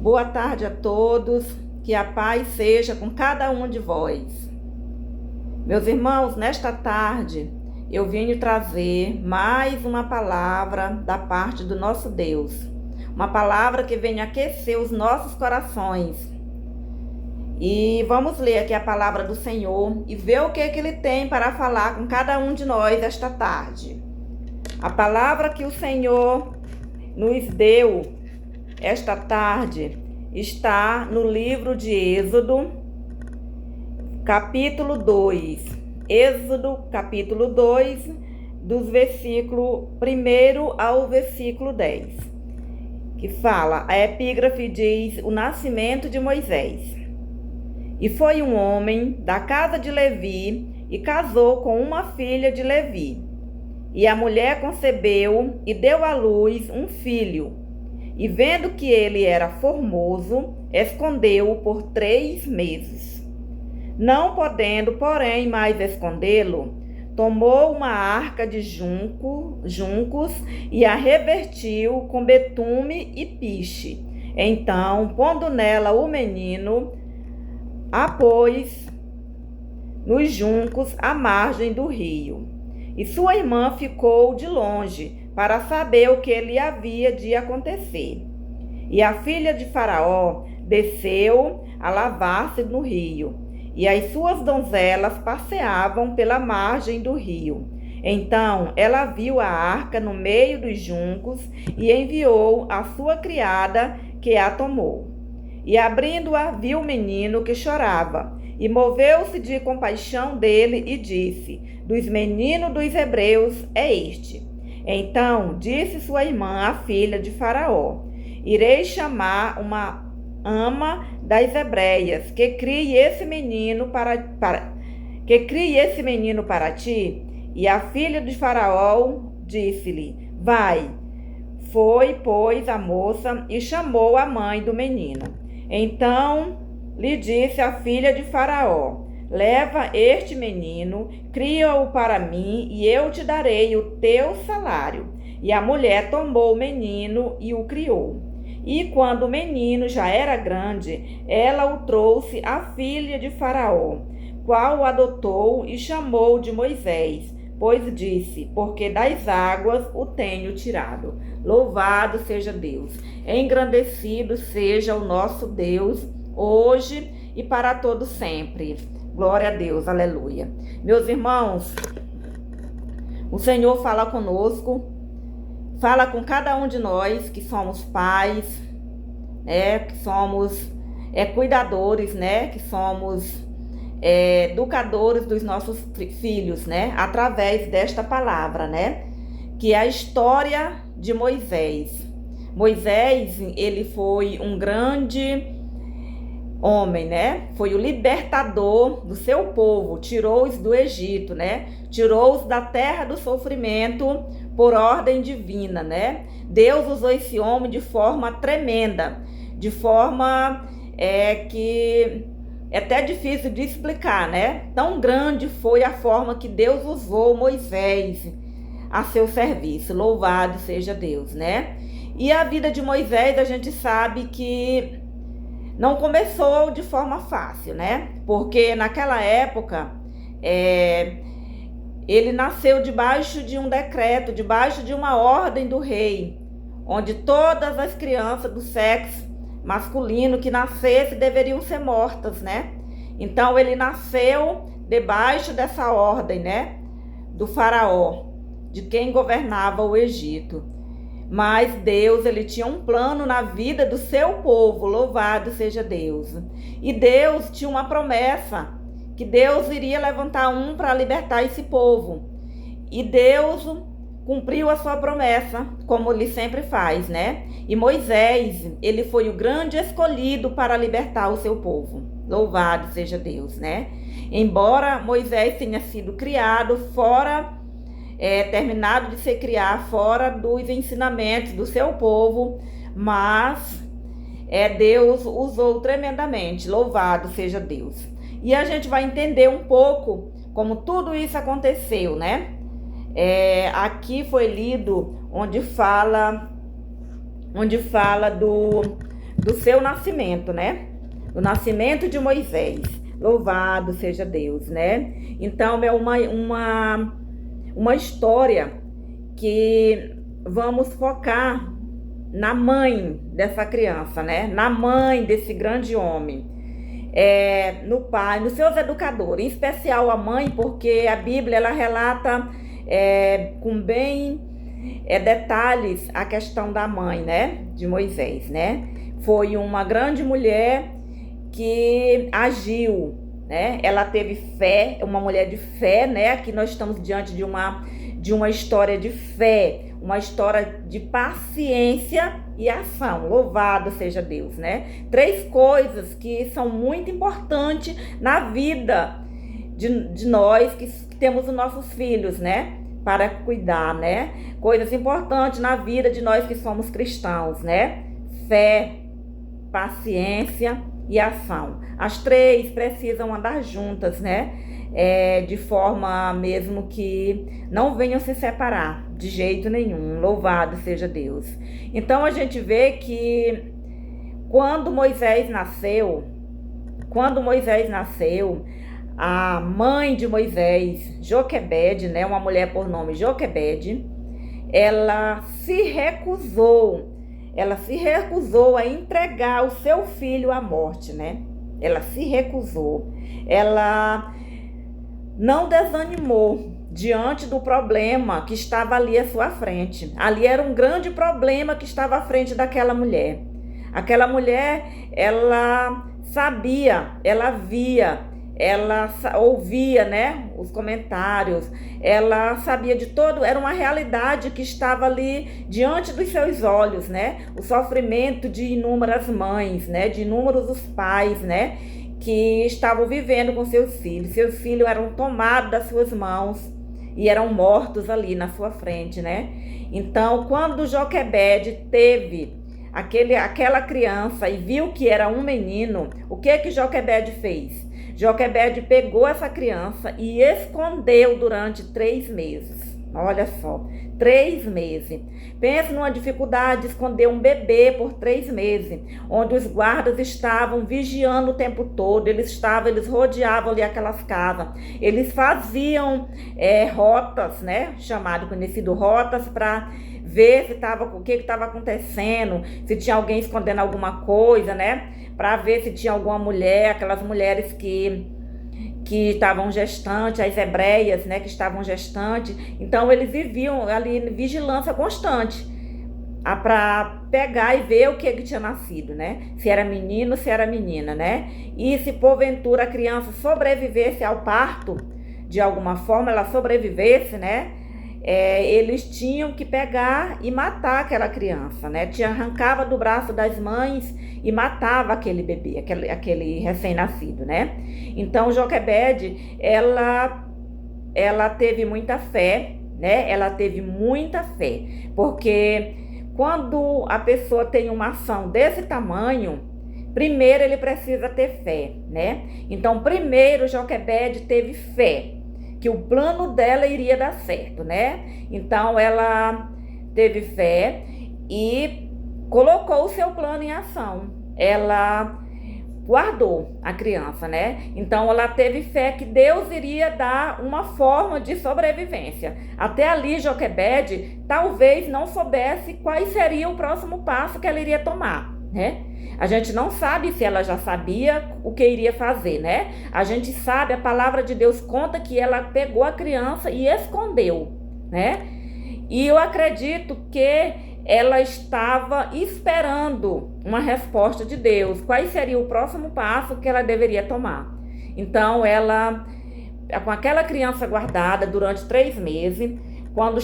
Boa tarde a todos, que a paz seja com cada um de vós. Meus irmãos, nesta tarde eu vim trazer mais uma palavra da parte do nosso Deus. Uma palavra que venha aquecer os nossos corações. E vamos ler aqui a palavra do Senhor e ver o que Ele tem para falar com cada um de nós esta tarde. A palavra que o Senhor nos deu esta tarde está no livro de Êxodo, capítulo 2. Êxodo, capítulo 2, dos versículos 1 ao versículo 10. Que fala, a epígrafe diz, o nascimento de Moisés. E foi um homem da casa de Levi e casou com uma filha de Levi. E a mulher concebeu e deu à luz um filho. E vendo que ele era formoso, escondeu-o por 3 meses. Não podendo, porém, mais escondê-lo, tomou uma arca de juncos e a revertiu com betume e piche. Então, pondo nela o menino, a pôs nos juncos à margem do rio. E sua irmã ficou de longe, para saber o que lhe havia de acontecer. E a filha de Faraó desceu a lavar-se no rio, e as suas donzelas passeavam pela margem do rio. Então ela viu a arca no meio dos juncos e enviou a sua criada, que a tomou. E abrindo-a, viu o menino que chorava, e moveu-se de compaixão dele e disse: dos meninos dos hebreus é este. Então disse sua irmã, a filha de Faraó: irei chamar uma ama das hebreias, que crie esse menino para ti. E a filha de Faraó disse-lhe: vai. Foi, pois, a moça e chamou a mãe do menino. Então lhe disse a filha de Faraó: leva este menino, cria-o para mim, e eu te darei o teu salário. E a mulher tomou o menino e o criou. E quando o menino já era grande, ela o trouxe à filha de Faraó, qual o adotou e chamou de Moisés, pois disse: porque das águas o tenho tirado. Louvado seja Deus, engrandecido seja o nosso Deus, hoje e para todo sempre. Glória a Deus, aleluia. Meus irmãos, o Senhor fala conosco, fala com cada um de nós que somos pais, que somos cuidadores, que somos educadores dos nossos filhos, através desta palavra, que é a história de Moisés. Moisés, ele foi um grande homem, foi o libertador do seu povo, tirou-os do Egito, tirou-os da terra do sofrimento por ordem divina, Deus usou esse homem de forma tremenda, de forma que é até difícil de explicar, Tão grande foi a forma que Deus usou Moisés a seu serviço. Louvado seja Deus, E a vida de Moisés, a gente sabe que não começou de forma fácil, Porque naquela época, ele nasceu debaixo de um decreto, debaixo de uma ordem do rei, onde todas as crianças do sexo masculino que nascesse deveriam ser mortas, Então ele nasceu debaixo dessa ordem, do faraó, de quem governava o Egito. Mas Deus, ele tinha um plano na vida do seu povo, louvado seja Deus. E Deus tinha uma promessa, que Deus iria levantar um para libertar esse povo. E Deus cumpriu a sua promessa, como ele sempre faz, E Moisés, ele foi o grande escolhido para libertar o seu povo. Louvado seja Deus, Embora Moisés tenha sido criado fora, terminado de se criar fora dos ensinamentos do seu povo, mas Deus usou tremendamente, louvado seja Deus. E a gente vai entender um pouco como tudo isso aconteceu, Aqui foi lido onde fala do seu nascimento, né? Do nascimento de Moisés. Louvado seja Deus, né? Então é uma história que vamos focar na mãe dessa criança, né? Na mãe desse grande homem, no pai, nos seus educadores, em especial a mãe, porque a Bíblia ela relata com bem detalhes a questão da mãe, né? De Moisés, né? Foi uma grande mulher que agiu, né? Ela teve fé, uma mulher de fé, né? Aqui nós estamos diante de uma história de fé, uma história de paciência e ação. Louvado seja Deus, né? 3 coisas que são muito importantes na vida de nós que temos os nossos filhos, né? Para cuidar, né? Coisas importantes na vida de nós que somos cristãos, né? Fé, paciência e ação. As 3 precisam andar juntas, né? De forma mesmo que não venham se separar de jeito nenhum. Louvado seja Deus. Então a gente vê que quando Moisés nasceu, a mãe de Moisés, Joquebede, né, uma mulher por nome Joquebede, ela se recusou a entregar o seu filho à morte, né? Ela se recusou. Ela não desanimou diante do problema que estava ali à sua frente. Ali era um grande problema que estava à frente daquela mulher. Aquela mulher, ela sabia, ela via, ela ouvia, né, os comentários, ela sabia de todo, era uma realidade que estava ali diante dos seus olhos, né, o sofrimento de inúmeras mães, né, de inúmeros os pais, né, que estavam vivendo com seus filhos eram tomados das suas mãos e eram mortos ali na sua frente, né. Então, quando Joquebede teve aquela criança e viu que era um menino, o que Joquebede fez? Joquebede pegou essa criança e escondeu durante 3 meses. Olha só, 3 meses. Pense numa dificuldade de esconder um bebê por 3 meses, onde os guardas estavam vigiando o tempo todo, eles rodeavam ali aquelas casas, eles faziam rotas, né, conhecido rotas, para ver se o que estava acontecendo, se tinha alguém escondendo alguma coisa, né, para ver se tinha alguma mulher, aquelas mulheres que estavam gestantes, as hebreias, né, que estavam gestantes. Então eles viviam ali em vigilância constante para pegar e ver o que tinha nascido, né? Se era menino, se era menina, né? E se porventura a criança sobrevivesse ao parto, de alguma forma ela sobrevivesse, né? Eles tinham que pegar e matar aquela criança, né? Arrancava do braço das mães e matava aquele bebê, aquele recém-nascido, né? Então Joquebede, ela teve muita fé, né? Ela teve muita fé, porque quando a pessoa tem uma ação desse tamanho, primeiro ele precisa ter fé, né? Então primeiro Joquebede teve fé que o plano dela iria dar certo, né? Então ela teve fé e colocou o seu plano em ação. Ela guardou a criança, né? Então ela teve fé que Deus iria dar uma forma de sobrevivência. Até ali Joquebede talvez não soubesse qual seria o próximo passo que ela iria tomar, né? A gente não sabe se ela já sabia o que iria fazer, né? A gente sabe, a palavra de Deus conta que ela pegou a criança e escondeu, né? E eu acredito que ela estava esperando uma resposta de Deus. Qual seria o próximo passo que ela deveria tomar? Então, ela, com aquela criança guardada durante 3 meses, quando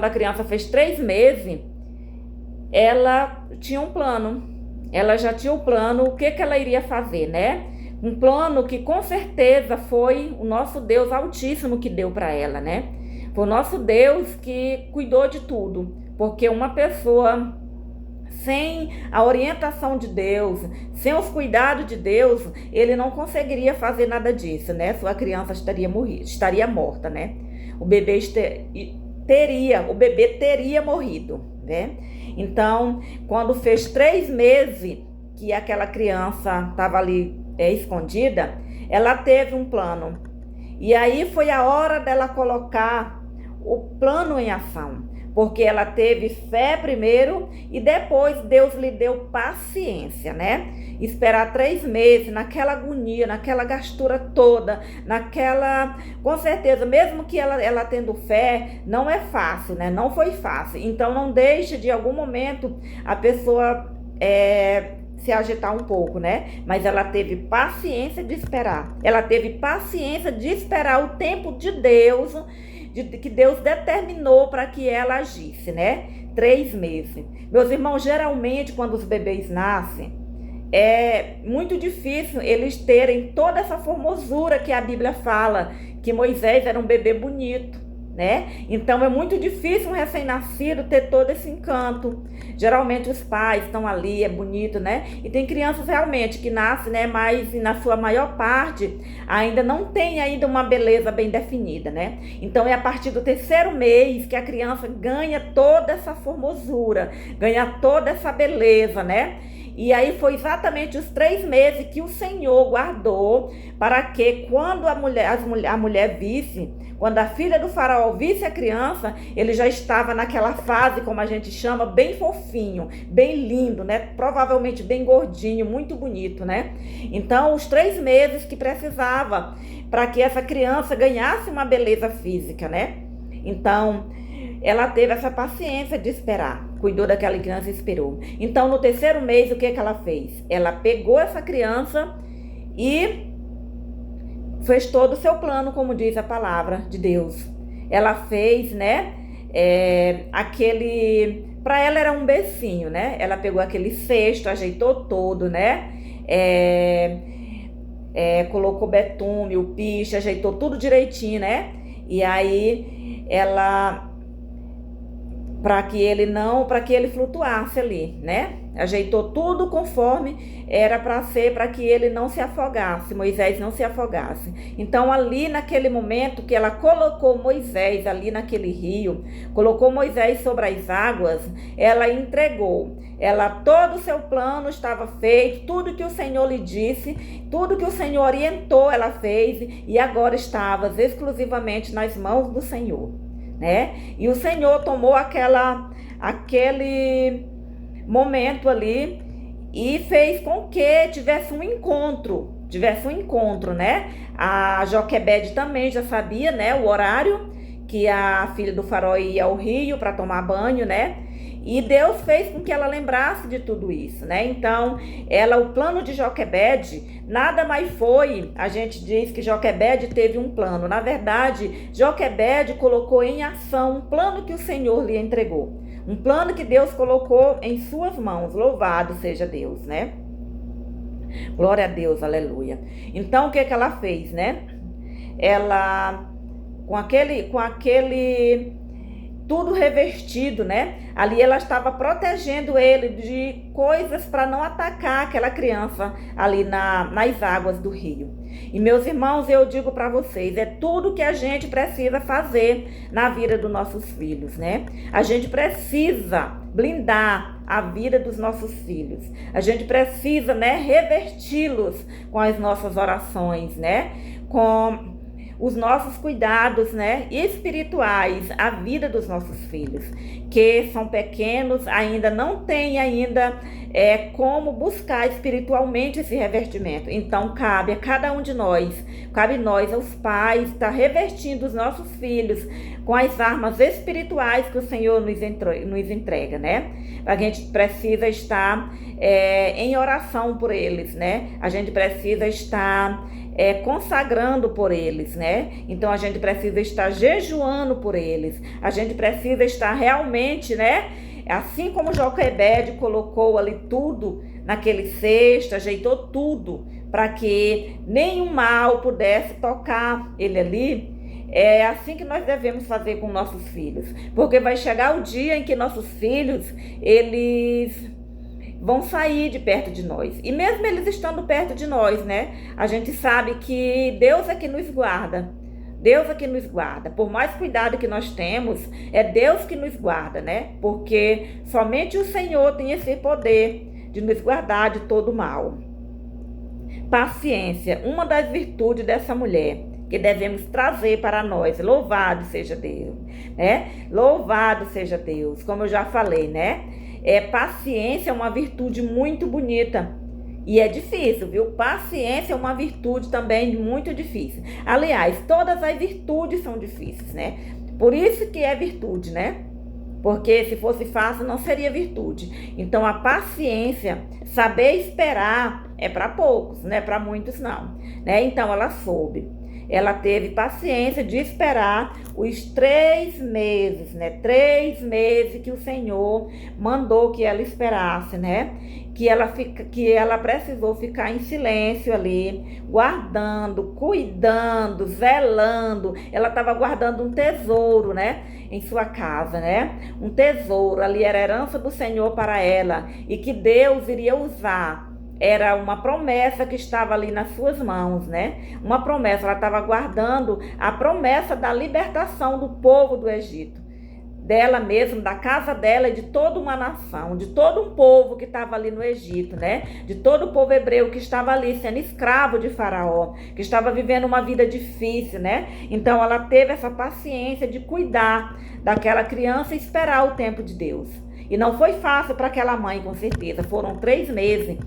a criança fez 3 meses, ela tinha um plano. Ela já tinha o plano, o que ela iria fazer, né? Um plano que com certeza foi o nosso Deus Altíssimo que deu para ela, né? Foi o nosso Deus que cuidou de tudo. Porque uma pessoa sem a orientação de Deus, sem os cuidados de Deus, ele não conseguiria fazer nada disso, né? Sua criança estaria morta, né? O bebê teria morrido, né? Então, quando fez 3 meses, que aquela criança estava ali escondida, ela teve um plano. E aí foi a hora dela colocar o plano em ação, porque ela teve fé primeiro e depois Deus lhe deu paciência, né? Esperar 3 meses naquela agonia, naquela gastura toda, com certeza, mesmo que ela tendo fé, não é fácil, né? Não foi fácil. Então não deixe de algum momento a pessoa se agitar um pouco, né? Mas ela teve paciência de esperar. Ela teve paciência de esperar o tempo de Deus, que Deus determinou para que ela agisse, né? 3 meses. Meus irmãos, geralmente quando os bebês nascem, é muito difícil eles terem toda essa formosura que a Bíblia fala, que Moisés era um bebê bonito, né? Então é muito difícil um recém-nascido ter todo esse encanto. Geralmente os pais estão ali, é bonito, né? E tem crianças realmente que nascem, né? Mas na sua maior parte ainda não tem ainda uma beleza bem definida, né? Então é a partir do 3º mês que a criança ganha toda essa formosura, ganha toda essa beleza, né? E aí foi exatamente os 3 meses que o Senhor guardou para que quando a mulher visse, quando a filha do faraó visse a criança, ele já estava naquela fase, como a gente chama, bem fofinho, bem lindo, né? Provavelmente bem gordinho, muito bonito, né? Então, os 3 meses que precisava para que essa criança ganhasse uma beleza física, né? Então, ela teve essa paciência de esperar, cuidou daquela criança e esperou. Então, no 3º mês, o que ela fez? Ela pegou essa criança e fez todo o seu plano, como diz a palavra de Deus. Ela fez, né, para ela era um becinho, né? Ela pegou aquele cesto, ajeitou todo, né? Colocou betume, o piche, ajeitou tudo direitinho, né? E aí para que ele flutuasse ali, né? Ajeitou tudo conforme era para ser, para que ele não se afogasse, Moisés não se afogasse. Então ali naquele momento que ela colocou Moisés ali naquele rio, colocou Moisés sobre as águas, ela entregou. Todo o seu plano estava feito, tudo que o Senhor lhe disse, tudo que o Senhor orientou, ela fez, e agora estava exclusivamente nas mãos do Senhor, né? E o Senhor tomou aquele momento ali e fez com que tivesse um encontro, né? A Joquebede também já sabia, né, o horário que a filha do faraó ia ao rio para tomar banho, né? E Deus fez com que ela lembrasse de tudo isso, né? Então, o plano de Joquebede nada mais foi, a gente diz que Joquebede teve um plano. Na verdade, Joquebede colocou em ação um plano que o Senhor lhe entregou. Um plano que Deus colocou em suas mãos. Louvado seja Deus, né? Glória a Deus, aleluia. Então, o que ela fez, né? Ela, com aquele tudo revestido, né? Ali ela estava protegendo ele de coisas para não atacar aquela criança ali nas águas do rio. E meus irmãos, eu digo para vocês, é tudo que a gente precisa fazer na vida dos nossos filhos, né? A gente precisa blindar a vida dos nossos filhos. A gente precisa, né, revesti-los com as nossas orações, né? Com os nossos cuidados, né, espirituais, a vida dos nossos filhos, que são pequenos, ainda não têm como buscar espiritualmente esse revestimento. Então cabe a cada um de nós, cabe nós, aos pais, estar revestindo os nossos filhos com as armas espirituais que o Senhor nos entrega, né? A gente precisa estar em oração por eles, né? A gente precisa estar consagrando por eles, né? Então a gente precisa estar jejuando por eles. A gente precisa estar realmente, né? Assim como Joquebede colocou ali tudo naquele cesto, ajeitou tudo para que nenhum mal pudesse tocar ele ali. É assim que nós devemos fazer com nossos filhos, porque vai chegar o dia em que nossos filhos, eles vão sair de perto de nós. E mesmo eles estando perto de nós, né? A gente sabe que Deus é que nos guarda. Deus é que nos guarda. Por mais cuidado que nós temos, é Deus que nos guarda, né? Porque somente o Senhor tem esse poder de nos guardar de todo mal. Paciência, uma das virtudes dessa mulher que devemos trazer para nós. Louvado seja Deus, né? Louvado seja Deus, como eu já falei, né? Paciência é uma virtude muito bonita e é difícil, viu? Paciência é uma virtude também muito difícil. Aliás, todas as virtudes são difíceis, né? Por isso que é virtude, né? Porque se fosse fácil não seria virtude. Então a paciência, saber esperar é para poucos, né? Para muitos não, né? Então ela soube. Ela teve paciência de esperar os 3 meses, né? 3 meses que o Senhor mandou que ela esperasse, né? Que ela precisou ficar em silêncio ali, guardando, cuidando, zelando. Ela estava guardando um tesouro, né? Em sua casa, né? Um tesouro, ali era a herança do Senhor para ela e que Deus iria usar. Era uma promessa que estava ali nas suas mãos, né? Uma promessa, ela estava guardando a promessa da libertação do povo do Egito. Dela mesma, da casa dela e de toda uma nação, de todo um povo que estava ali no Egito, né? De todo o povo hebreu que estava ali sendo escravo de Faraó, que estava vivendo uma vida difícil, né? Então ela teve essa paciência de cuidar daquela criança e esperar o tempo de Deus. E não foi fácil para aquela mãe, com certeza. Foram 3 meses.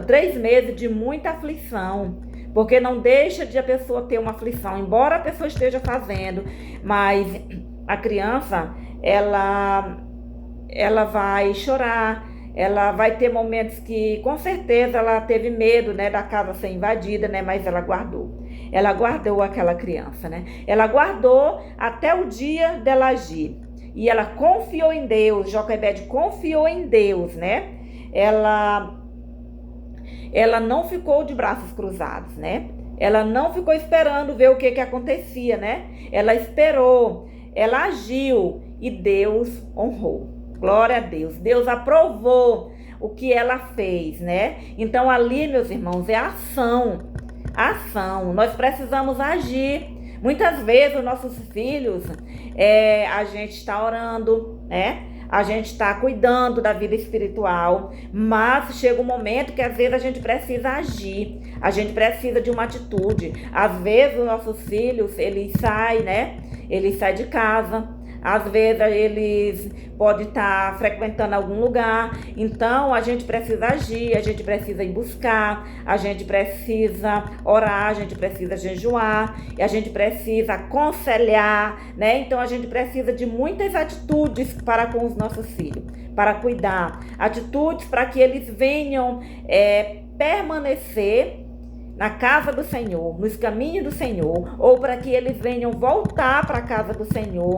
3 meses de muita aflição. Porque não deixa de a pessoa ter uma aflição. Embora a pessoa esteja fazendo. Mas a criança, ela vai chorar. Ela vai ter momentos que, com certeza, ela teve medo, né, da casa ser invadida, né? Mas ela guardou. Ela guardou aquela criança, né? Ela guardou até o dia dela agir. E ela confiou em Deus, Joquebede confiou em Deus, né? Ela não ficou de braços cruzados, né? Ela não ficou esperando ver o que acontecia, né? Ela esperou, ela agiu e Deus honrou. Glória a Deus. Deus aprovou o que ela fez, né? Então ali, meus irmãos, é ação. Ação. Nós precisamos agir. Muitas vezes os nossos filhos, a gente está orando, né? A gente está cuidando da vida espiritual, mas chega um momento que às vezes a gente precisa agir, a gente precisa de uma atitude. Às vezes os nossos filhos, eles saem, né? Eles saem de casa. Às vezes eles podem estar frequentando algum lugar. Então a gente precisa agir, a gente precisa ir buscar, a gente precisa orar, a gente precisa jejuar, e a gente precisa aconselhar, né? Então a gente precisa de muitas atitudes para com os nossos filhos, para cuidar, atitudes para que eles venham permanecer na casa do Senhor, nos caminhos do Senhor, ou para que eles venham voltar para a casa do Senhor,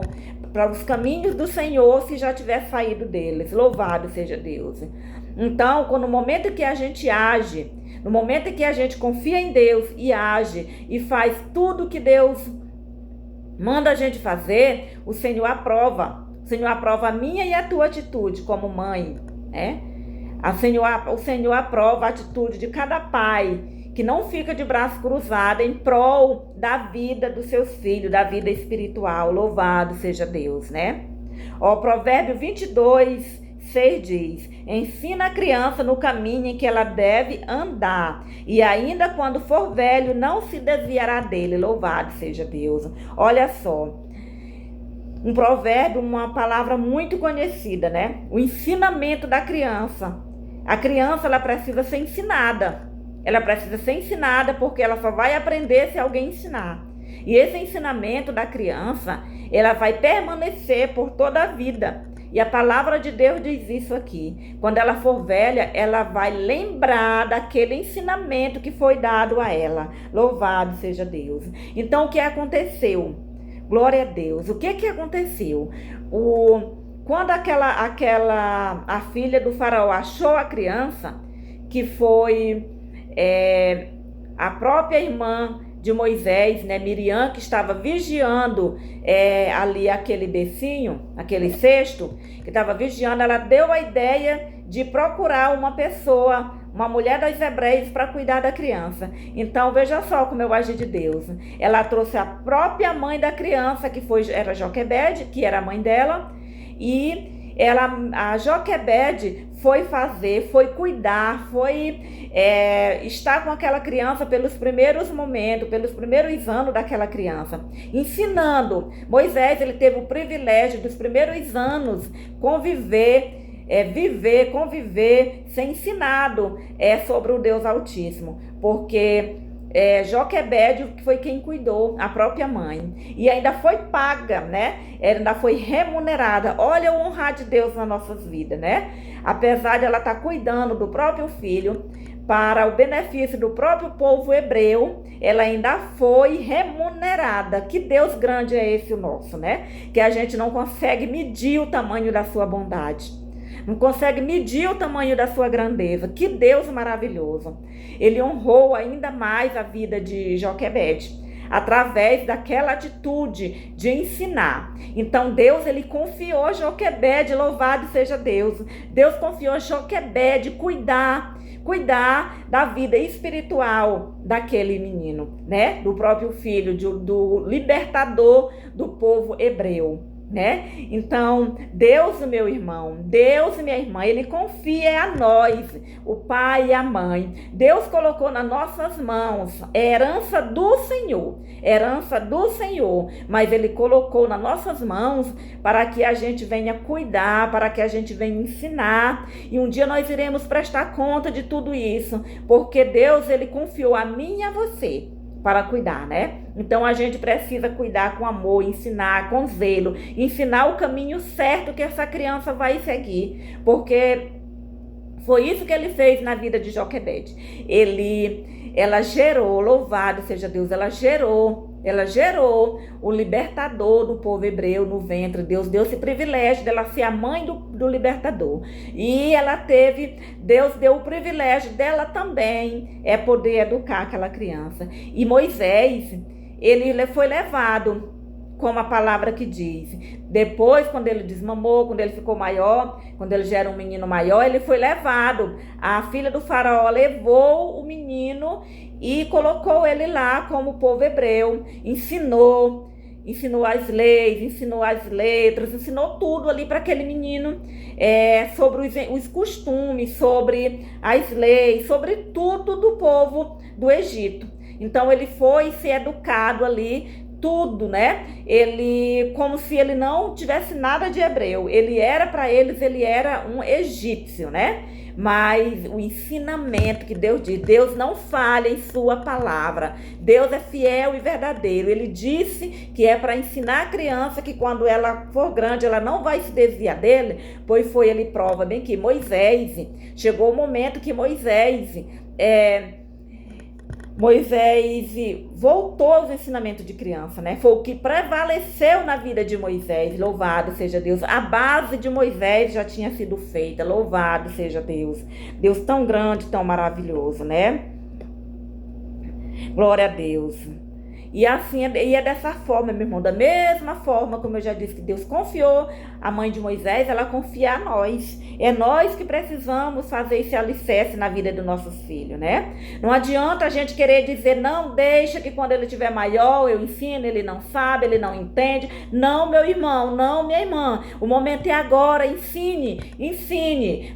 para os caminhos do Senhor, se já tiver saído deles. Louvado seja Deus. Então, no momento que a gente age, no momento que a gente confia em Deus e age e faz tudo que Deus manda a gente fazer, o Senhor aprova. O Senhor aprova a minha e a tua atitude como mãe, né? O Senhor aprova a atitude de cada pai que não fica de braço cruzado em prol da vida dos seus filhos, da vida espiritual. Louvado seja Deus, né? Provérbio 22, 6 diz: ensina a criança no caminho em que ela deve andar, e ainda quando for velho não se desviará dele. Louvado seja Deus. Olha só, um provérbio, uma palavra muito conhecida, né? O ensinamento da criança. A criança, ela precisa ser ensinada. Ela precisa ser ensinada porque ela só vai aprender se alguém ensinar. E esse ensinamento da criança, ela vai permanecer por toda a vida. E a palavra de Deus diz isso aqui. Quando ela for velha, ela vai lembrar daquele ensinamento que foi dado a ela. Louvado seja Deus. Então, o que aconteceu? Glória a Deus. O que aconteceu? Quando a filha do faraó achou a criança, que foi a própria irmã de Moisés, né, Miriam, que estava vigiando ali aquele becinho, aquele cesto, que estava vigiando, ela deu a ideia de procurar uma pessoa, uma mulher das hebreias, para cuidar da criança. Então, veja só como eu agi de Deus. Ela trouxe a própria mãe da criança, que era Joquebede, que era a mãe dela, e a Joquebede foi fazer, foi cuidar, foi estar com aquela criança pelos primeiros momentos, pelos primeiros anos daquela criança, ensinando. Moisés, ele teve o privilégio dos primeiros anos conviver, ser ensinado sobre o Deus Altíssimo, porque Joquebede foi quem cuidou, a própria mãe, e ainda foi paga, né? Ela ainda foi remunerada. Olha o honrar de Deus nas nossas vidas, né? Apesar de ela estar cuidando do próprio filho, para o benefício do próprio povo hebreu, ela ainda foi remunerada. Que Deus grande é esse o nosso, né? Que a gente não consegue medir o tamanho da sua bondade. Não consegue medir o tamanho da sua grandeza. Que Deus maravilhoso. Ele honrou ainda mais a vida de Joquebede, através daquela atitude de ensinar. Então Deus, ele confiou Joquebede, louvado seja Deus. Deus confiou Joquebede cuidar da vida espiritual daquele menino, né? Do próprio filho, do libertador do povo hebreu, né? Então, Deus, meu irmão, Deus, minha irmã, ele confia a nós, o pai e a mãe. Deus colocou nas nossas mãos herança do Senhor, mas ele colocou nas nossas mãos para que a gente venha cuidar, para que a gente venha ensinar, e um dia nós iremos prestar conta de tudo isso, porque Deus, ele confiou a mim e a você para cuidar, né? Então a gente precisa cuidar com amor, ensinar com zelo, ensinar o caminho certo que essa criança vai seguir, porque foi isso que ele fez na vida de Joquebede. Ela gerou, louvado seja Deus, ela gerou o libertador do povo hebreu no ventre. Deus deu esse privilégio dela ser a mãe do libertador. E Deus deu o privilégio dela também poder educar aquela criança. E Moisés, ele foi levado, como a palavra que diz. Depois, quando ele desmamou, quando ele ficou maior, quando ele já era um menino maior, ele foi levado. A filha do faraó levou o menino e colocou ele lá como povo hebreu. Ensinou as leis, ensinou as letras, ensinou tudo ali para aquele menino, sobre os costumes, sobre as leis, sobre tudo do povo do Egito. Então ele foi ser educado ali, tudo, né? Como se ele não tivesse nada de hebreu. Para eles, ele era um egípcio, né? Mas o ensinamento que Deus diz, Deus não falha em sua palavra. Deus é fiel e verdadeiro. Ele disse que é para ensinar a criança que quando ela for grande, ela não vai se desviar dele, pois ele prova bem que chegou o momento que Moisés voltou aos ensinamentos de criança, né? Foi o que prevaleceu na vida de Moisés. Louvado seja Deus. A base de Moisés já tinha sido feita. Louvado seja Deus. Deus tão grande, tão maravilhoso, né? Glória a Deus. E assim, é dessa forma, meu irmão, da mesma forma como eu já disse que Deus confiou a mãe de Moisés, ela confia a nós. É nós que precisamos fazer esse alicerce na vida dos nossos filhos, né? Não adianta a gente querer dizer, não, deixa que quando ele tiver maior eu ensino, ele não sabe, ele não entende. Não, meu irmão, não, minha irmã, o momento é agora, ensine,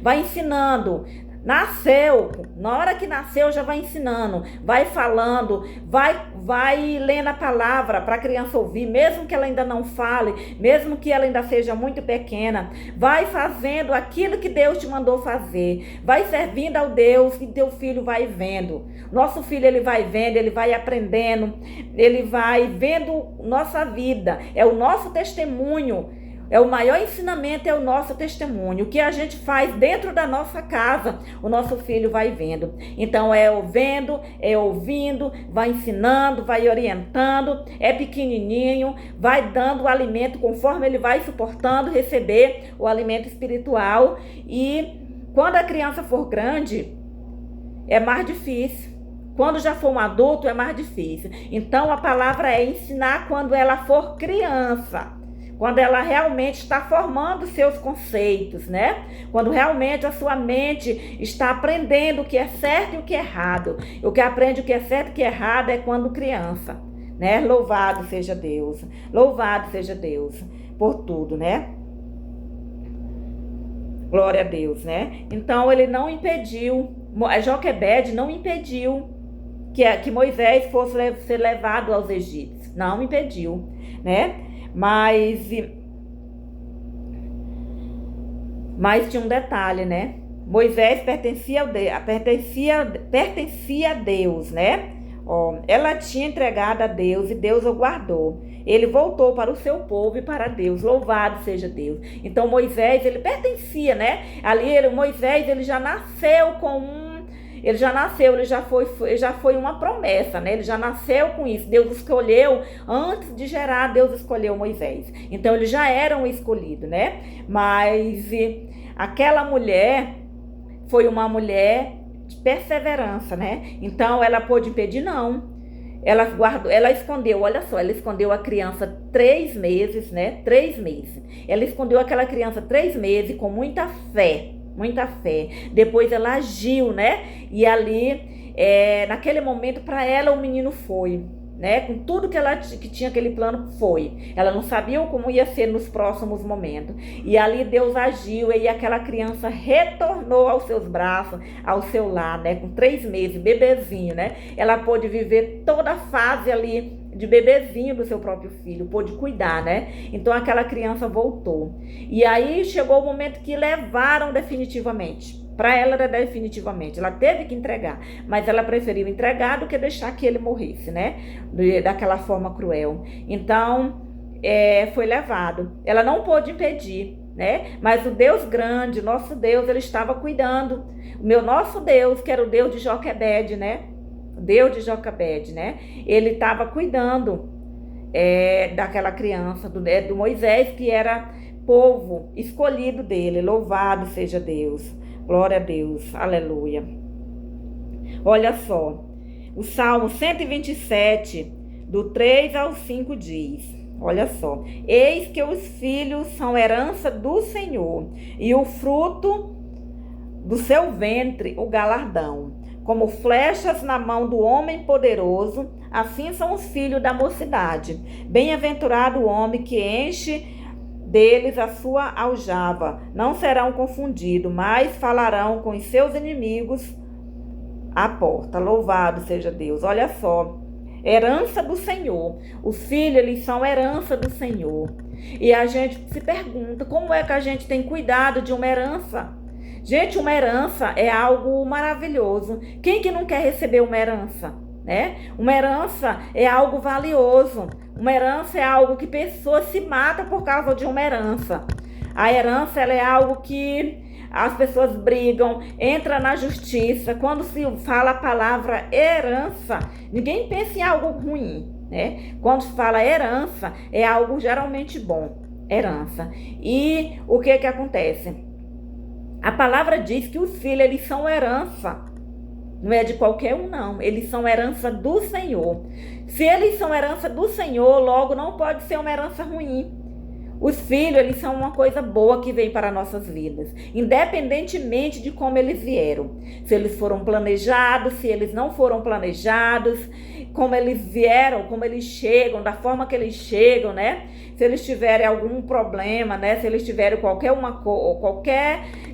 vai ensinando. Nasceu, na hora que nasceu já vai ensinando, vai falando, vai lendo a palavra para a criança ouvir, mesmo que ela ainda não fale, mesmo que ela ainda seja muito pequena, vai fazendo aquilo que Deus te mandou fazer, vai servindo ao Deus que teu filho vai vendo. Nosso filho, ele vai vendo, ele vai aprendendo, ele vai vendo nossa vida, é o nosso testemunho. O maior ensinamento é o nosso testemunho. O que a gente faz dentro da nossa casa, o nosso filho vai vendo. Então vendo, ouvindo, vai ensinando, vai orientando, é pequenininho, vai dando o alimento conforme ele vai suportando receber o alimento espiritual. E quando a criança for grande, é mais difícil. Quando já for um adulto, é mais difícil. Então a palavra é ensinar quando ela for criança. Quando ela realmente está formando seus conceitos, né? Quando realmente a sua mente está aprendendo o que é certo e o que é errado. O que aprende o que é certo e o que é errado é quando criança, né? Louvado seja Deus por tudo, né? Glória a Deus, né? Então ele não impediu, Joquebede não impediu que Moisés fosse ser levado aos egípcios. Não impediu, né? Mas tinha um detalhe, né? Moisés pertencia a Deus, né? Ó, ela tinha entregado a Deus e Deus o guardou. Ele voltou para o seu povo e para Deus. Louvado seja Deus. Então Moisés, ele pertencia, né? Moisés, ele já nasceu ele já foi uma promessa, né? Ele já nasceu com isso. Deus escolheu, antes de gerar, Deus escolheu Moisés. Então ele já era um escolhido, né? Mas aquela mulher foi uma mulher de perseverança, né? Então ela pôde impedir? Não. Ela escondeu, olha só, ela escondeu a criança 3 meses, né? 3 meses. Ela escondeu aquela criança 3 meses com muita fé. Muita fé. Depois ela agiu, né? E ali, naquele momento, para ela, o menino foi, né? Com tudo que tinha aquele plano, foi. Ela não sabia como ia ser nos próximos momentos. E ali Deus agiu e aquela criança retornou aos seus braços, ao seu lar, né? Com 3 meses, bebezinho, né? Ela pôde viver toda a fase ali de bebezinho do seu próprio filho, pôde cuidar, né? Então aquela criança voltou. E aí chegou o momento que levaram definitivamente. Para ela era definitivamente. Ela teve que entregar, mas ela preferiu entregar do que deixar que ele morresse, né? Daquela forma cruel. Então, foi levado. Ela não pôde impedir, né? Mas o Deus grande, nosso Deus, ele estava cuidando. Nosso Deus, que era o Deus de Joquebede, né? Deus de Joquebede, né? Ele estava cuidando daquela criança, do Moisés, que era povo escolhido dele. Louvado seja Deus. Glória a Deus. Aleluia. Olha só. O Salmo 127, do 3 ao 5 diz. Olha só. Eis que os filhos são herança do Senhor, e o fruto do seu ventre, o galardão. Como flechas na mão do homem poderoso, assim são os filhos da mocidade. Bem-aventurado o homem que enche deles a sua aljava. Não serão confundidos, mas falarão com os seus inimigos à porta. Louvado seja Deus. Olha só, herança do Senhor. Os filhos, eles são herança do Senhor. E a gente se pergunta, como é que a gente tem cuidado de uma herança? Gente, uma herança é algo maravilhoso. Quem que não quer receber uma herança, né? Uma herança é algo valioso. Uma herança é algo que pessoas se matam por causa de uma herança. A herança, ela é algo que as pessoas brigam, entra na justiça. Quando se fala a palavra herança, ninguém pensa em algo ruim, né? Quando se fala herança, é algo geralmente bom. Herança. E o que acontece? A palavra diz que os filhos, eles são herança. Não é de qualquer um, não. Eles são herança do Senhor. Se eles são herança do Senhor, logo não pode ser uma herança ruim. Os filhos, eles são uma coisa boa que vem para nossas vidas, independentemente de como eles vieram. Se eles foram planejados, se eles não foram planejados, como eles vieram, como eles chegam, da forma que eles chegam, né? Se eles tiverem algum problema, né? Se eles tiverem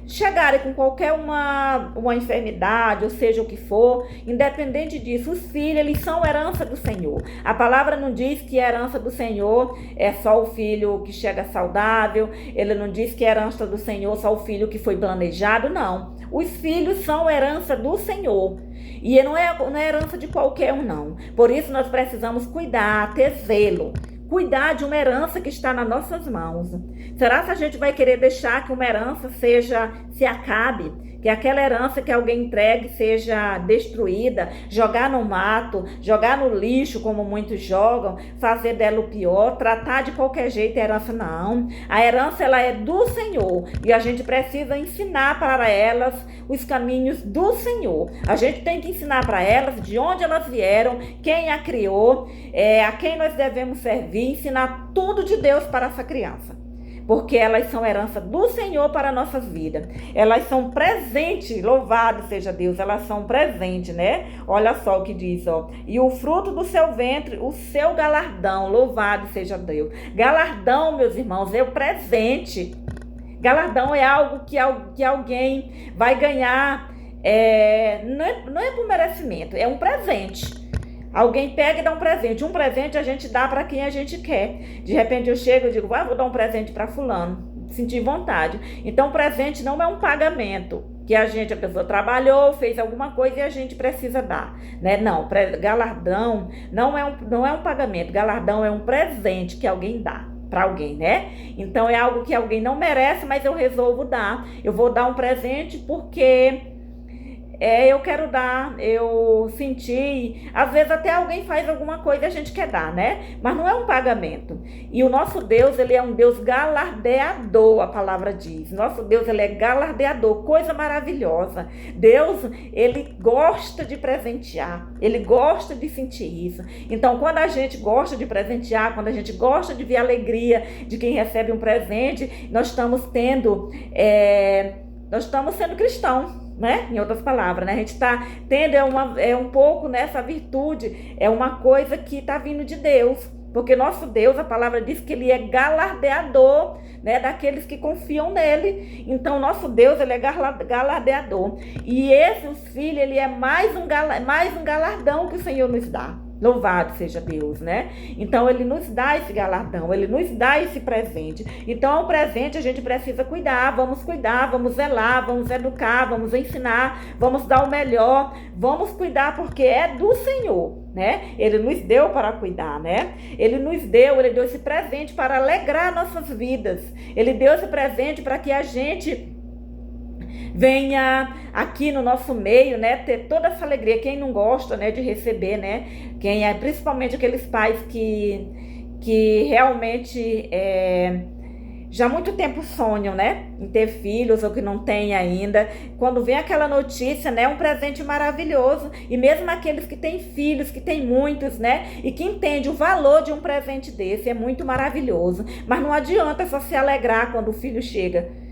chegarem com qualquer uma enfermidade, ou seja o que for, independente disso, os filhos, eles são herança do Senhor. A palavra não diz que a herança do Senhor é só o filho que chega saudável, ele não diz que a herança do Senhor é só o filho que foi planejado, não. Os filhos são herança do Senhor. E não é herança de qualquer um, não. Por isso nós precisamos cuidar, ter zelo. Cuidar de uma herança que está nas nossas mãos. Será que a gente vai querer deixar que uma herança se acabe? Que aquela herança que alguém entregue seja destruída, jogar no mato, jogar no lixo, como muitos jogam, fazer dela o pior, tratar de qualquer jeito a herança? Não. A herança, ela é do Senhor e a gente precisa ensinar para elas os caminhos do Senhor. A gente tem que ensinar para elas de onde elas vieram, quem a criou, a quem nós devemos servir, ensinar tudo de Deus para essa criança. Porque elas são herança do Senhor para nossas vidas. Elas são presente, louvado seja Deus, elas são presente, né? Olha só o que diz, ó. E o fruto do seu ventre, o seu galardão, louvado seja Deus. Galardão, meus irmãos, é o presente. Galardão é algo que alguém vai ganhar, não é por merecimento, é um presente. Alguém pega e dá um presente. Um presente a gente dá para quem a gente quer. De repente eu chego e digo, vou dar um presente para fulano. Sentir vontade. Então, presente não é um pagamento que a pessoa trabalhou, fez alguma coisa e a gente precisa dar, né? Não, galardão não é um pagamento. Galardão é um presente que alguém dá para alguém, né? Então é algo que alguém não merece, mas eu resolvo dar. Eu vou dar um presente porque eu quero dar, eu senti, às vezes até alguém faz alguma coisa e a gente quer dar, né? Mas não é um pagamento. E o nosso Deus, ele é um Deus galardeador, a palavra diz. Nosso Deus, ele é galardeador, coisa maravilhosa. Deus, ele gosta de presentear, ele gosta de sentir isso. Então, quando a gente gosta de presentear, quando a gente gosta de ver a alegria de quem recebe um presente, nós estamos sendo cristãos. Né? Em outras palavras, né? A gente está tendo um pouco nessa virtude, é uma coisa que está vindo de Deus, porque nosso Deus, a palavra diz que ele é galardeador, né, daqueles que confiam nele. Então nosso Deus, ele é galardeador, e esse filho, ele é mais um galardão que o Senhor nos dá. Louvado seja Deus, né? Então ele nos dá esse galardão, ele nos dá esse presente. Então é um presente, a gente precisa cuidar, vamos zelar, vamos educar, vamos ensinar, vamos dar o melhor, vamos cuidar porque é do Senhor, né? Ele nos deu para cuidar, né? Ele deu esse presente para alegrar nossas vidas. Ele deu esse presente para que a gente venha aqui no nosso meio, né, ter toda essa alegria. Quem não gosta, né, de receber, né, principalmente aqueles pais que realmente já há muito tempo sonham, né, em ter filhos ou que não têm ainda. Quando vem aquela notícia, né, é um presente maravilhoso. E mesmo aqueles que têm filhos, que têm muitos, né, e que entendem o valor de um presente desse, é muito maravilhoso. Mas não adianta só se alegrar quando o filho chega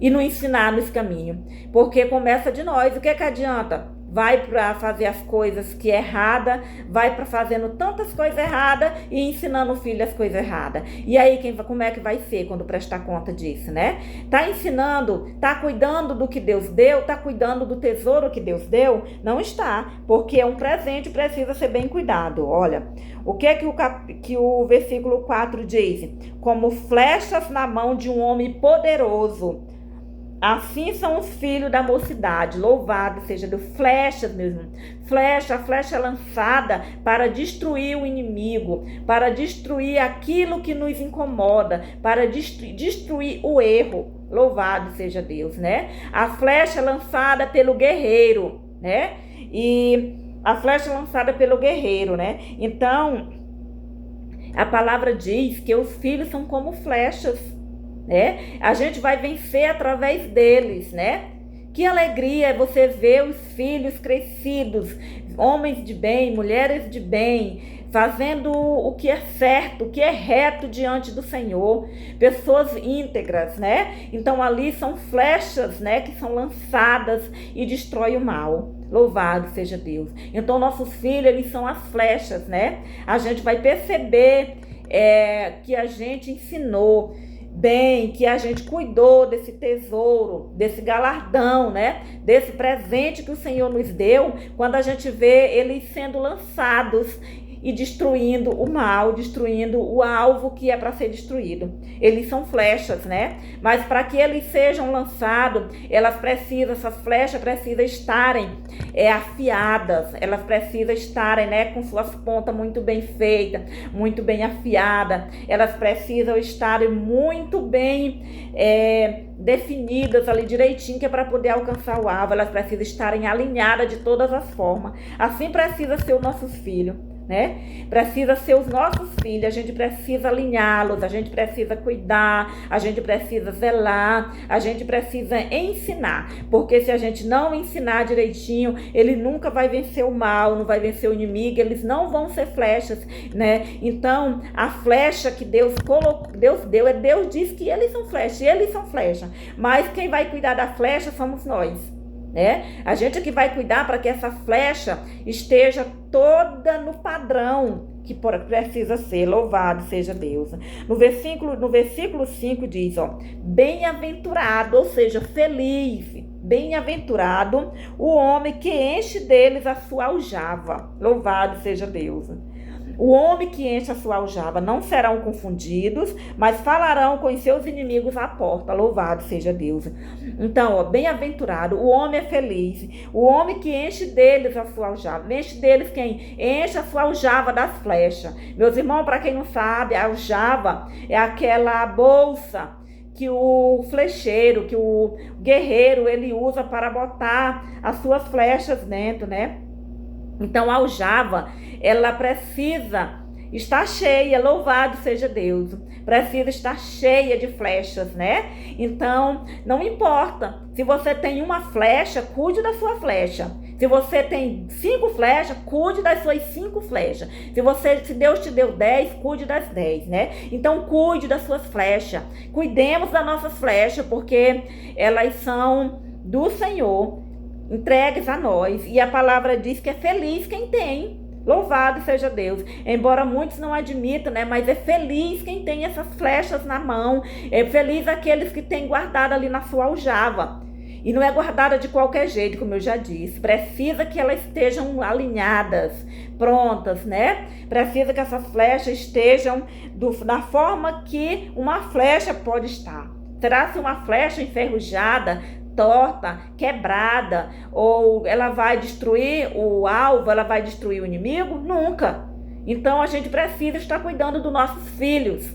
e não ensinar nesse caminho, porque começa de nós. O que adianta? Vai para fazer as coisas que é errada, vai para fazendo tantas coisas erradas e ensinando o filho as coisas erradas. E aí como é que vai ser quando prestar conta disso, né? Tá ensinando, tá cuidando do que Deus deu, tá cuidando do tesouro que Deus deu? Não está, porque é um presente, precisa ser bem cuidado. Olha, o que é que o versículo 4 diz? Como flechas na mão de um homem poderoso, assim são os filhos da mocidade. Louvado seja Deus. Flechas mesmo. Flecha lançada para destruir o inimigo, para destruir aquilo que nos incomoda, para destruir o erro. Louvado seja Deus, né? A flecha lançada pelo guerreiro, né? E a flecha lançada pelo guerreiro, né? Então, a palavra diz que os filhos são como flechas, né? A gente vai vencer através deles, né? Que alegria é você ver os filhos crescidos, homens de bem, mulheres de bem, fazendo o que é certo, o que é reto diante do Senhor, pessoas íntegras, né? Então ali são flechas, né, que são lançadas e destrói o mal. Louvado seja Deus. Então nossos filhos, eles são as flechas, né? A gente vai perceber que a gente ensinou bem, que a gente cuidou desse tesouro, desse galardão, né? Desse presente que o Senhor nos deu, quando a gente vê eles sendo lançados e destruindo o mal, destruindo o alvo que é para ser destruído. Eles são flechas, né? Mas para que eles sejam lançados, essas flechas precisam estarem afiadas, elas precisam estarem, né, com suas pontas muito bem feitas, muito bem afiadas, elas precisam estarem muito bem definidas ali direitinho, que é para poder alcançar o alvo. Elas precisam estarem alinhadas de todas as formas. Assim precisa ser os nossos filhos, né? Precisa ser os nossos filhos. A gente precisa alinhá-los, a gente precisa cuidar, a gente precisa zelar, a gente precisa ensinar, porque se a gente não ensinar direitinho, ele nunca vai vencer o mal, não vai vencer o inimigo, eles não vão ser flechas, né? Então a flecha que Deus deu, Deus diz que eles são flechas, mas quem vai cuidar da flecha somos nós, né? A gente que vai cuidar para que essa flecha esteja toda no padrão, que precisa ser. Louvado seja Deus. No versículo 5 diz, ó, bem-aventurado, ou seja, feliz, bem-aventurado o homem que enche deles a sua aljava. Louvado seja Deus. O homem que enche a sua aljava não serão confundidos, mas falarão com os seus inimigos à porta. Louvado seja Deus. Então, ó, bem-aventurado, o homem é feliz. O homem que enche deles a sua aljava. Enche deles quem? Enche a sua aljava das flechas. Meus irmãos, para quem não sabe, a aljava é aquela bolsa que o flecheiro, que o guerreiro, ele usa para botar as suas flechas dentro, né? Então, a aljava, ela precisa estar cheia, louvado seja Deus, precisa estar cheia de flechas, né? Então, não importa, se você tem uma flecha, cuide da sua flecha. Se você tem 5 flechas, cuide das suas 5 flechas. Se Deus te deu 10, cuide das 10, né? Então, cuide das suas flechas. Cuidemos das nossas flechas, porque elas são do Senhor, entregues a nós, e a palavra diz que é feliz quem tem. Louvado seja Deus. Embora muitos não admitam, né? Mas é feliz quem tem essas flechas na mão. É feliz aqueles que têm guardado ali na sua aljava. E não é guardada de qualquer jeito, como eu já disse. Precisa que elas estejam alinhadas, prontas, né? Precisa que essas flechas estejam da forma que uma flecha pode estar. Será se uma flecha enferrujada, torta, quebrada, ou ela vai destruir o alvo, ela vai destruir o inimigo? Nunca. Então a gente precisa estar cuidando dos nossos filhos,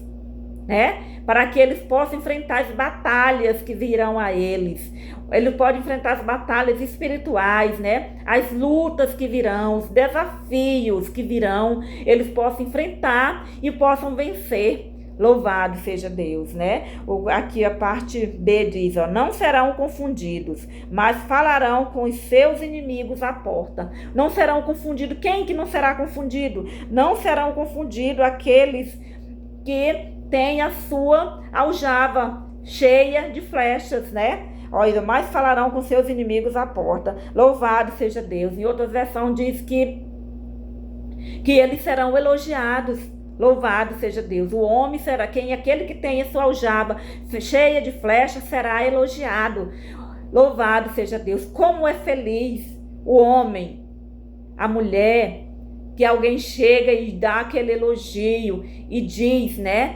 né? Para que eles possam enfrentar as batalhas que virão a eles. Ele pode enfrentar as batalhas espirituais, né? As lutas que virão, os desafios que virão, eles possam enfrentar e possam vencer. Louvado seja Deus, né? Aqui a parte B diz, ó, não serão confundidos, mas falarão com os seus inimigos à porta. Não serão confundidos. Quem que não será confundido? Não serão confundidos aqueles que têm a sua aljava cheia de flechas, né? Olha, mas falarão com seus inimigos à porta. Louvado seja Deus. Em outra versão diz que eles serão elogiados. Louvado seja Deus. O homem será aquele que tem a sua aljava cheia de flechas será elogiado. Louvado seja Deus. Como é feliz o homem, a mulher, que alguém chega e dá aquele elogio e diz, né,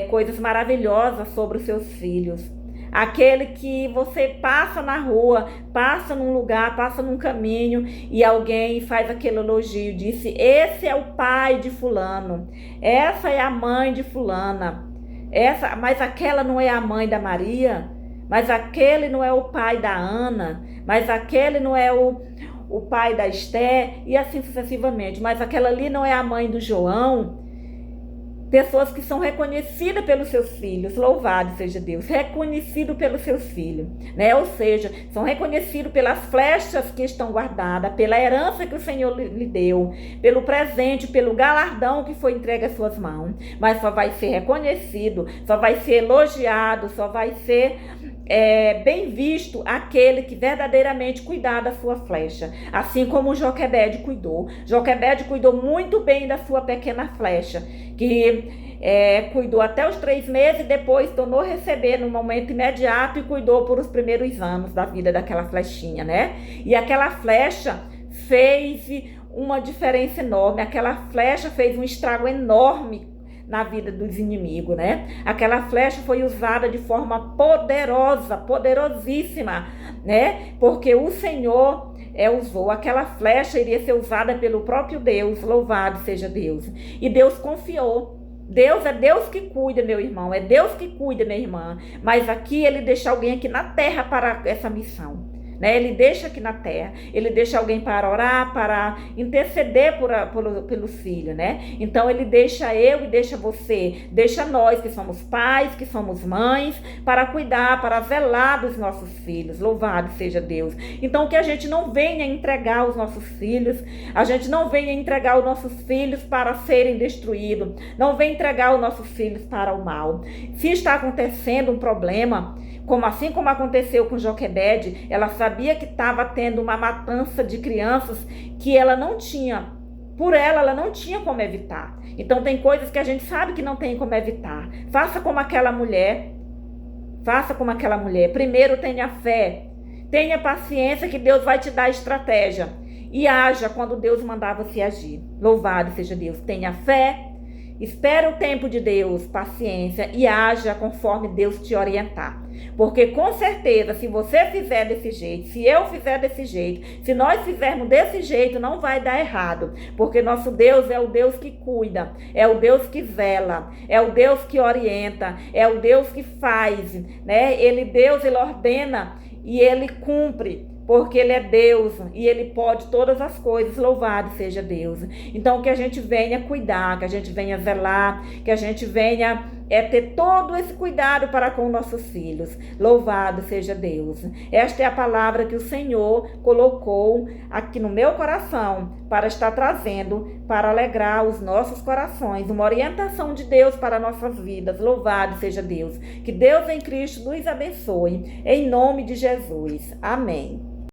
coisas maravilhosas sobre os seus filhos. Aquele que você passa na rua, passa num lugar, passa num caminho e alguém faz aquele elogio, disse, esse é o pai de fulano, essa é a mãe de fulana, mas aquela não é a mãe da Maria, mas aquele não é o pai da Ana, mas aquele não é o pai da Esté, e assim sucessivamente, mas aquela ali não é a mãe do João. Pessoas que são reconhecidas pelos seus filhos, louvado seja Deus, reconhecido pelos seus filhos, né? Ou seja, são reconhecidos pelas flechas que estão guardadas, pela herança que o Senhor lhe deu, pelo presente, pelo galardão que foi entregue às suas mãos, mas só vai ser reconhecido, só vai ser elogiado, só vai ser bem visto aquele que verdadeiramente cuidar da sua flecha, assim como Joquebede cuidou. Joquebede cuidou muito bem da sua pequena flecha, que cuidou até os 3 meses e depois tornou a receber no momento imediato e cuidou por os primeiros anos da vida daquela flechinha, né? E aquela flecha fez uma diferença enorme, aquela flecha fez um estrago enorme na vida dos inimigos, né? Aquela flecha foi usada de forma poderosa, poderosíssima, né? Porque o Senhor usou. Aquela flecha iria ser usada pelo próprio Deus, louvado seja Deus. E Deus confiou. Deus é Deus que cuida, meu irmão, é Deus que cuida, minha irmã. Mas aqui ele deixa alguém aqui na terra para essa missão, né? Ele deixa aqui na terra, ele deixa alguém para orar, para interceder pelo filho, né? Então ele deixa eu e deixa você, deixa nós que somos pais, que somos mães, para cuidar, para zelar dos nossos filhos, louvado seja Deus. Então que a gente não venha entregar os nossos filhos, a gente não venha entregar os nossos filhos para serem destruídos, não venha entregar os nossos filhos para o mal. Se está acontecendo um problema, assim como aconteceu com Joquebede, ela sabia que estava tendo uma matança de crianças que ela não tinha por ela não tinha como evitar. Então tem coisas que a gente sabe que não tem como evitar. Faça como aquela mulher. Faça como aquela mulher. Primeiro tenha fé. Tenha paciência que Deus vai te dar estratégia. E haja quando Deus mandar você agir. Louvado seja Deus. Tenha fé. Espere o tempo de Deus, paciência, e haja conforme Deus te orientar. Porque com certeza, se você fizer desse jeito, se eu fizer desse jeito, se nós fizermos desse jeito, não vai dar errado. Porque nosso Deus é o Deus que cuida, é o Deus que vela, é o Deus que orienta, é o Deus que faz, né? Deus ordena e Ele cumpre. Porque Ele é Deus e Ele pode todas as coisas, louvado seja Deus. Então que a gente venha cuidar, que a gente venha zelar, que a gente venha ter todo esse cuidado para com nossos filhos. Louvado seja Deus. Esta é a palavra que o Senhor colocou aqui no meu coração para estar trazendo, para alegrar os nossos corações, uma orientação de Deus para nossas vidas. Louvado seja Deus. Que Deus em Cristo nos abençoe, em nome de Jesus. Amém.